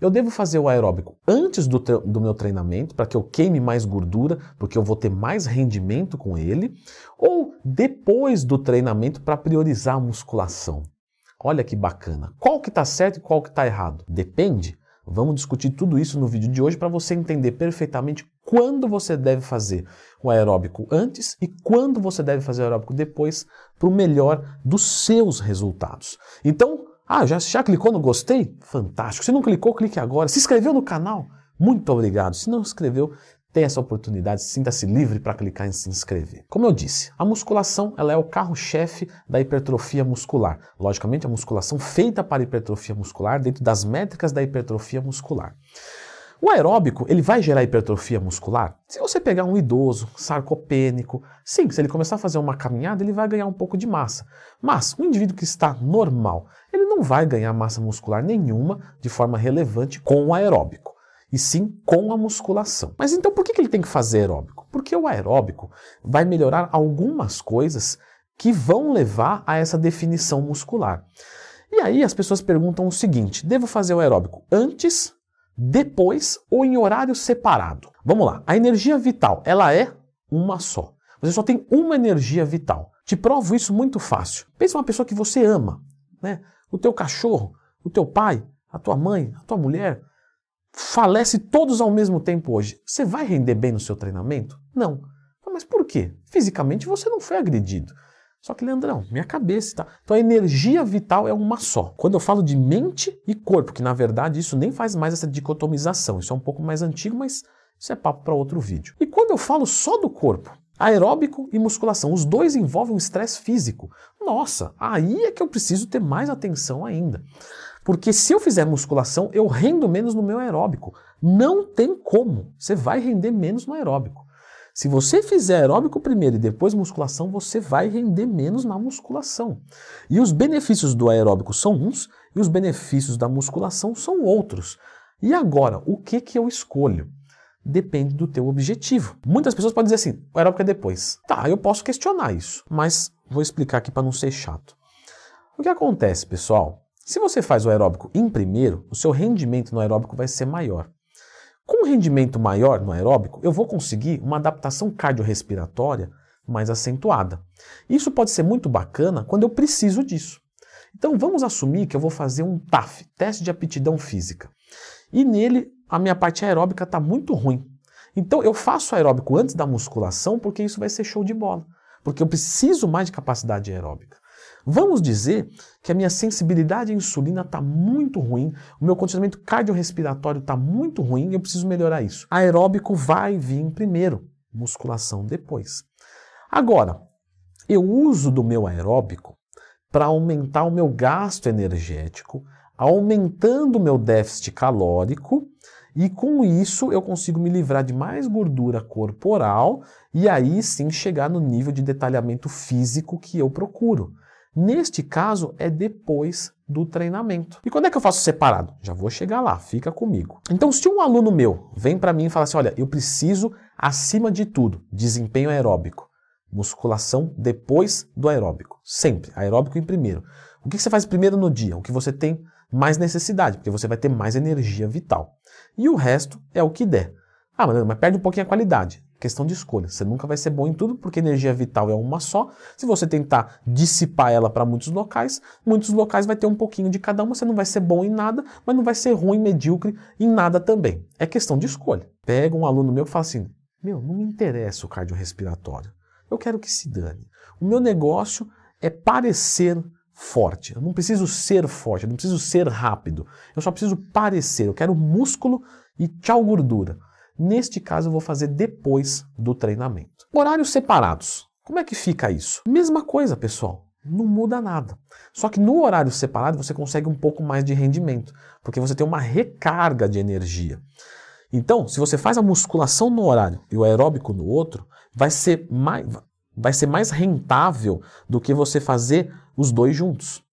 Eu devo fazer o aeróbico antes do meu treinamento, para que eu queime mais gordura, porque eu vou ter mais rendimento com ele, ou depois do treinamento para priorizar a musculação? Olha que bacana. Qual que está certo e qual que está errado? Depende. Vamos discutir tudo isso no vídeo de hoje para você entender perfeitamente quando você deve fazer o aeróbico antes e quando você deve fazer o aeróbico depois para o melhor dos seus resultados. Então, já clicou no gostei? Fantástico. Se não clicou, clique agora. Se inscreveu no canal? Muito obrigado. Se não se inscreveu, tem essa oportunidade, sinta-se livre para clicar em se inscrever. Como eu disse, a musculação ela é o carro-chefe da hipertrofia muscular. Logicamente, a musculação feita para hipertrofia muscular dentro das métricas da hipertrofia muscular. O aeróbico, ele vai gerar hipertrofia muscular? Se você pegar um idoso, sarcopênico, sim, se ele começar a fazer uma caminhada, ele vai ganhar um pouco de massa. Mas um indivíduo que está normal, ele não vai ganhar massa muscular nenhuma de forma relevante com o aeróbico, e sim com a musculação. Mas então por que ele tem que fazer aeróbico? Porque o aeróbico vai melhorar algumas coisas que vão levar a essa definição muscular. E aí as pessoas perguntam o seguinte: devo fazer o aeróbico antes, depois ou em horário separado? Vamos lá, a energia vital, ela é uma só. Você só tem uma energia vital. Te provo isso muito fácil. Pensa uma pessoa que você ama, né? O teu cachorro, o teu pai, a tua mãe, a tua mulher, falece todos ao mesmo tempo hoje. Você vai render bem no seu treinamento? Não. Mas por quê? Fisicamente você não foi agredido. Só que, Leandrão, minha cabeça, tá? Então a energia vital é uma só. Quando eu falo de mente e corpo, que na verdade isso nem faz mais essa dicotomização, isso é um pouco mais antigo, mas isso é papo para outro vídeo. E quando eu falo só do corpo, aeróbico e musculação, os dois envolvem um estresse físico. Nossa, aí é que eu preciso ter mais atenção ainda. Porque se eu fizer musculação, eu rendo menos no meu aeróbico. Não tem como, você vai render menos no aeróbico. Se você fizer aeróbico primeiro e depois musculação, você vai render menos na musculação. E os benefícios do aeróbico são uns e os benefícios da musculação são outros. E agora, o que eu escolho? Depende do teu objetivo. Muitas pessoas podem dizer assim, o aeróbico é depois. Tá, eu posso questionar isso, mas vou explicar aqui para não ser chato. O que acontece, pessoal? Se você faz o aeróbico em primeiro, o seu rendimento no aeróbico vai ser maior. Com um rendimento maior no aeróbico, eu vou conseguir uma adaptação cardiorrespiratória mais acentuada. Isso pode ser muito bacana quando eu preciso disso. Então vamos assumir que eu vou fazer um TAF, teste de aptidão física. E nele a minha parte aeróbica está muito ruim. Então eu faço aeróbico antes da musculação porque isso vai ser show de bola. Porque eu preciso mais de capacidade aeróbica. Vamos dizer que a minha sensibilidade à insulina está muito ruim, o meu condicionamento cardiorrespiratório está muito ruim e eu preciso melhorar isso. Aeróbico vai vir primeiro, musculação depois. Agora, eu uso do meu aeróbico para aumentar o meu gasto energético, aumentando o meu déficit calórico, e com isso eu consigo me livrar de mais gordura corporal e aí sim chegar no nível de detalhamento físico que eu procuro. Neste caso, é depois do treinamento. E quando é que eu faço separado? Já vou chegar lá, fica comigo. Então, se um aluno meu vem para mim e fala assim, olha, eu preciso, acima de tudo, desempenho aeróbico, musculação depois do aeróbico. Sempre, aeróbico em primeiro. O que você faz primeiro no dia? O que você tem mais necessidade, porque você vai ter mais energia vital. E o resto é o que der. Ah, mas perde um pouquinho a qualidade. Questão de escolha. Você nunca vai ser bom em tudo porque energia vital é uma só. Se você tentar dissipar ela para muitos locais vai ter um pouquinho de cada uma. Você não vai ser bom em nada, mas não vai ser ruim, medíocre em nada também. É questão de escolha. Pega um aluno meu e fala assim, não me interessa o cardiorrespiratório. Eu quero que se dane. O meu negócio é parecer forte. Eu não preciso ser forte, eu não preciso ser rápido. Eu só preciso parecer. Eu quero músculo e tchau gordura. Neste caso, eu vou fazer depois do treinamento. Horários separados. Como é que fica isso? Mesma coisa, pessoal. Não muda nada. Só que no horário separado, você consegue um pouco mais de rendimento, porque você tem uma recarga de energia. Então, se você faz a musculação no horário e o aeróbico no outro, vai ser mais rentável do que você fazer os dois juntos.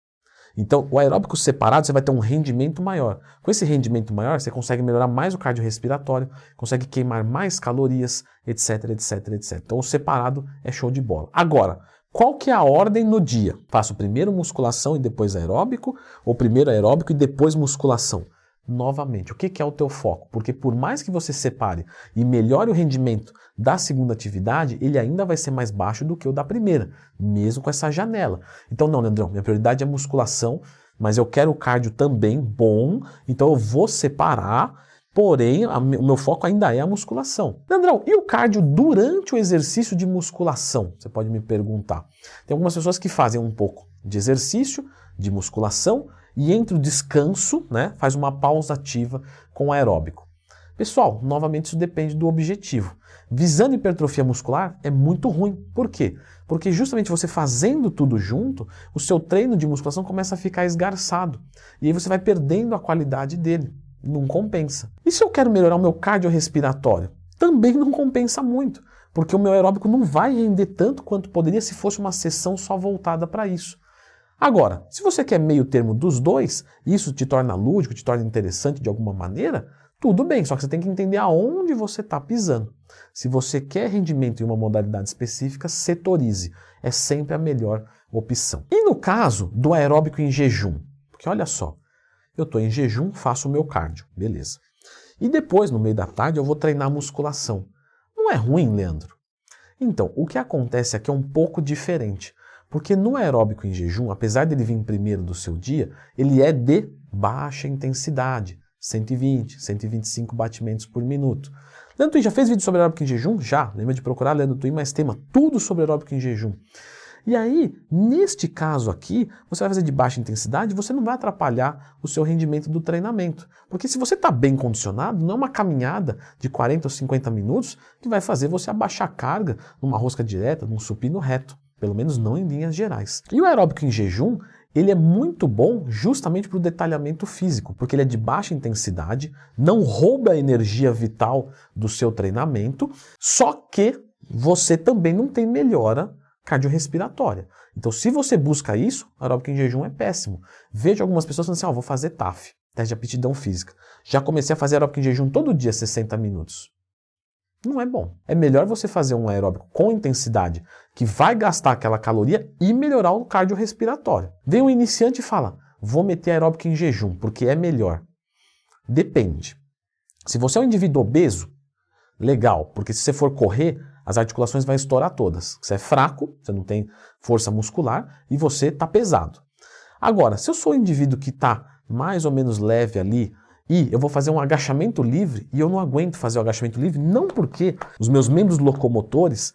Então, o aeróbico separado, você vai ter um rendimento maior. Com esse rendimento maior, você consegue melhorar mais o cardiorrespiratório, consegue queimar mais calorias, etc, etc, etc. Então, o separado é show de bola. Agora, qual que é a ordem no dia? Faço primeiro musculação e depois aeróbico? Ou primeiro aeróbico e depois musculação? Novamente, o que é o teu foco? Porque por mais que você separe e melhore o rendimento da segunda atividade, ele ainda vai ser mais baixo do que o da primeira, mesmo com essa janela. Então não, Leandrão, minha prioridade é musculação, mas eu quero o cardio também bom, então eu vou separar, porém o meu foco ainda é a musculação. Leandrão, e o cardio durante o exercício de musculação? Você pode me perguntar. Tem algumas pessoas que fazem um pouco de exercício, de musculação, e entre o descanso, né, faz uma pausa ativa com o aeróbico. Pessoal, novamente isso depende do objetivo. Visando hipertrofia muscular é muito ruim. Por quê? Porque justamente você fazendo tudo junto, o seu treino de musculação começa a ficar esgarçado. E aí você vai perdendo a qualidade dele. Não compensa. E se eu quero melhorar o meu cardiorrespiratório? Também não compensa muito. Porque o meu aeróbico não vai render tanto quanto poderia se fosse uma sessão só voltada para isso. Agora, se você quer meio termo dos dois, isso te torna lúdico, te torna interessante de alguma maneira, tudo bem, só que você tem que entender aonde você está pisando. Se você quer rendimento em uma modalidade específica, setorize. É sempre a melhor opção. E no caso do aeróbico em jejum? Porque olha só, eu estou em jejum, faço o meu cardio, beleza. E depois, no meio da tarde, eu vou treinar musculação. Não é ruim, Leandro? Então, o que acontece aqui é um pouco diferente. Porque no aeróbico em jejum, apesar dele vir primeiro do seu dia, ele é de baixa intensidade, 120, 125 batimentos por minuto. Leandro Twin já fez vídeo sobre aeróbico em jejum? Já. Lembra de procurar Leandro Twin, mais tema tudo sobre aeróbico em jejum. E aí, neste caso aqui, você vai fazer de baixa intensidade, você não vai atrapalhar o seu rendimento do treinamento. Porque se você está bem condicionado, não é uma caminhada de 40 ou 50 minutos que vai fazer você abaixar a carga numa rosca direta, num supino reto. Pelo menos não em linhas gerais. E o aeróbico em jejum, ele é muito bom justamente para o detalhamento físico, porque ele é de baixa intensidade, não rouba a energia vital do seu treinamento, só que você também não tem melhora cardiorrespiratória. Então, se você busca isso, o aeróbico em jejum é péssimo. Vejo algumas pessoas falando assim, vou fazer TAF, teste de aptidão física. Já comecei a fazer aeróbico em jejum todo dia, 60 minutos. Não é bom. É melhor você fazer um aeróbico com intensidade, que vai gastar aquela caloria e melhorar o cardiorrespiratório. Vem um iniciante e fala, vou meter aeróbico em jejum, porque é melhor. Depende. Se você é um indivíduo obeso, legal, porque se você for correr, as articulações vão estourar todas. Você é fraco, você não tem força muscular e você está pesado. Agora, se eu sou um indivíduo que está mais ou menos leve ali, e eu vou fazer um agachamento livre e eu não aguento fazer o agachamento livre, não porque os meus membros locomotores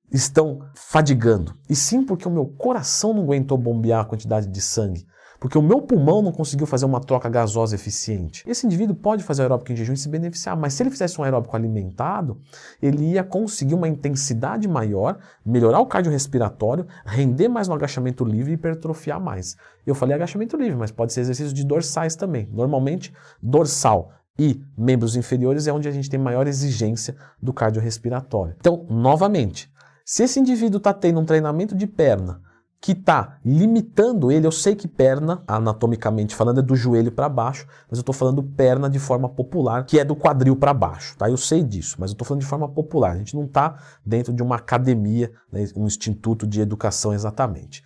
estão fadigando, e sim porque o meu coração não aguentou bombear a quantidade de sangue, porque o meu pulmão não conseguiu fazer uma troca gasosa eficiente. Esse indivíduo pode fazer aeróbico em jejum e se beneficiar, mas se ele fizesse um aeróbico alimentado, ele ia conseguir uma intensidade maior, melhorar o cardiorrespiratório, render mais no agachamento livre e hipertrofiar mais. Eu falei agachamento livre, mas pode ser exercício de dorsais também. Normalmente, dorsal e membros inferiores é onde a gente tem maior exigência do cardiorrespiratório. Então, novamente, se esse indivíduo está tendo um treinamento de perna que está limitando ele, eu sei que perna, anatomicamente falando, é do joelho para baixo, mas eu estou falando perna de forma popular, que é do quadril para baixo, tá? Eu sei disso, mas eu estou falando de forma popular. A gente não está dentro de uma academia, né, um instituto de educação exatamente.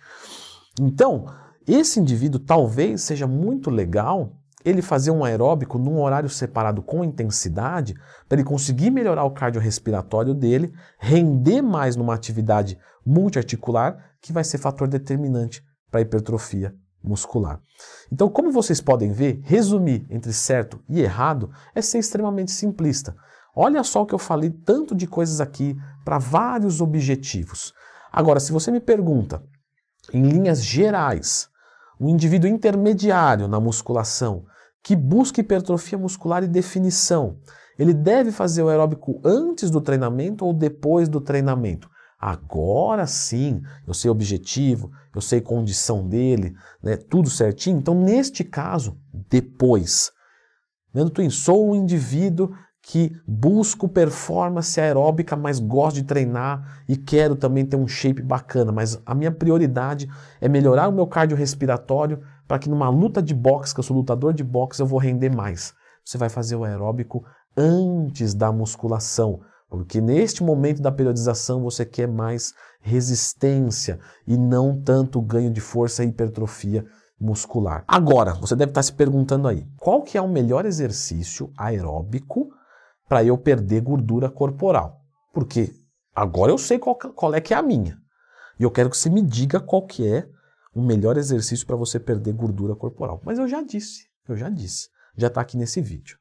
Então, esse indivíduo talvez seja muito legal ele fazer um aeróbico num horário separado com intensidade, para ele conseguir melhorar o cardiorrespiratório dele, render mais numa atividade multiarticular, que vai ser fator determinante para a hipertrofia muscular. Então, como vocês podem ver, resumir entre certo e errado é ser extremamente simplista. Olha só o que eu falei, tanto de coisas aqui para vários objetivos. Agora, se você me pergunta, em linhas gerais, um indivíduo intermediário na musculação, que busca hipertrofia muscular e definição, ele deve fazer o aeróbico antes do treinamento ou depois do treinamento? Agora sim, eu sei o objetivo, eu sei a condição dele, né, tudo certinho. Então, neste caso, depois. Leandro Twin, sou um indivíduo que busco performance aeróbica, mas gosto de treinar e quero também ter um shape bacana, mas a minha prioridade é melhorar o meu cardiorrespiratório para que numa luta de boxe, que eu sou lutador de boxe, eu vou render mais. Você vai fazer o aeróbico antes da musculação, porque neste momento da periodização você quer mais resistência e não tanto ganho de força e hipertrofia muscular. Agora, você deve estar se perguntando aí, qual que é o melhor exercício aeróbico para eu perder gordura corporal? Porque agora eu sei qual é que é a minha. E eu quero que você me diga qual que é o melhor exercício para você perder gordura corporal. Mas eu já disse, já está aqui nesse vídeo.